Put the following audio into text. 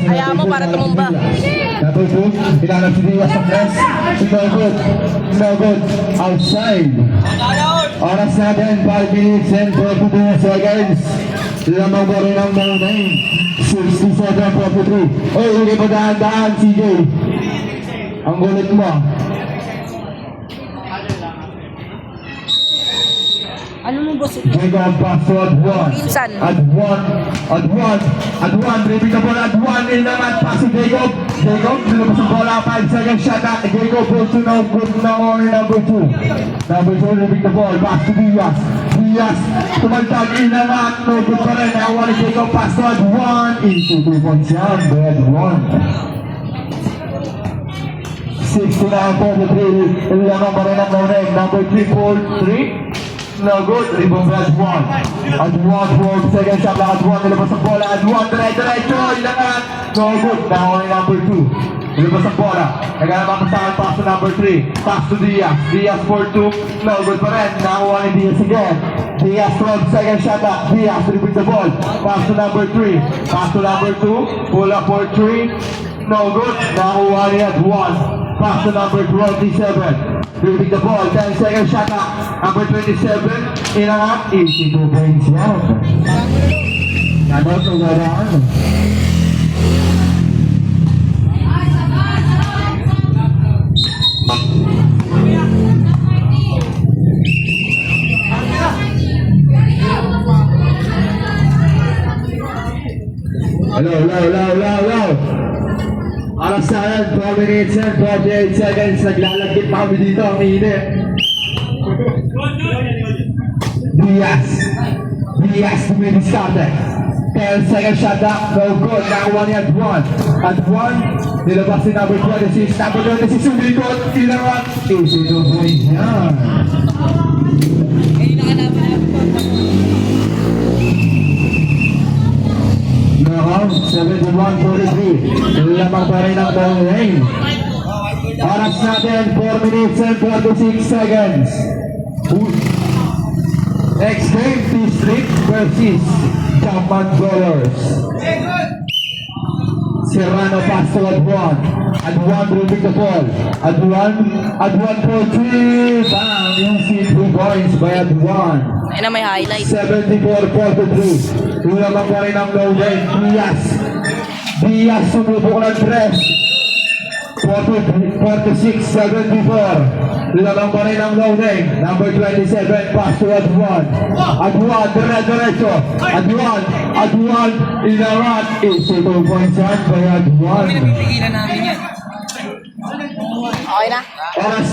Hayaan mo para tumumba. Number 2, kailangan si Diaz sa press. No good. Outside. Oras natin, 5 minutes and 42 seconds. Lamang ba rin ang mga 67-43. Oy, hindi pa daan-daan, CJ. Ang gulit mo. Ano mo boss? Jacob pass to Adwan. Minsan. Adwan, dribbling the ball, Adwan, in naman, pass to Jacob. Jacob, nilabas ang bola, 5 seconds shot at Jacob goes to no good na on number 2. Number 2, dribbling the ball, pass to Diaz. Diaz, tumagtag, in naman, no good pa rin. Nakuha ni Jacob, pass to Adwan. Into 2 points yan, by Adwan. 69-43, ilamang pa rin ang number 3, Paul, 3. No good, rebound by Adwan. Adwan, 4 seconds shot lang Adwan, nilabas ang bola, Adwan, diretso, ilangan. No good, nakuha ni number 2. Nilabas ang bola, naganaman pasahan, pass to number 3. Pass to Diaz, Diaz for 2. No good pa rin, nakuha ni Diaz again. Diaz, 12 seconds shot lang, Diaz, rebound the ball. Pass to number 3, pass to number 2. Pull up for 3. No good, nakuha ni Adwan. Pass to number 27. Dribbling the ball, 10 seconds shot up. Number 27, in and out, easy to bring yan. Nanot o garaan. Hello. Alas na yan, 4 minutes and 48 seconds. Naglalagkit pa kami dito, ang init. Diaz tumidiskarte. 10 seconds shot up, no good. Nakuha ni Adwan. Nilabas si number 26. Number 26 yung likod, ilangan. Easy to point yan. Now, 71-43. Lamang pa rin ang ball lane. Oras natin, 4 minutes and 46 seconds. Next game, District versus Champion Goalers. Serrano pass to Adwan. Adwan dribbling the ball. Adwan for 3. Bang! Yung 3 points by Adwan. Ayun na may highlight. 74-43. Lamang pa rin ang low lane. Diaz sumubok ng press. 46-74. Lamang pa rin ang low lane. Number 27, pass to Adwan. Adwan, diretso. Adwan, inarat. Easy 2 points yan by Adwan. Okay na? Oras na.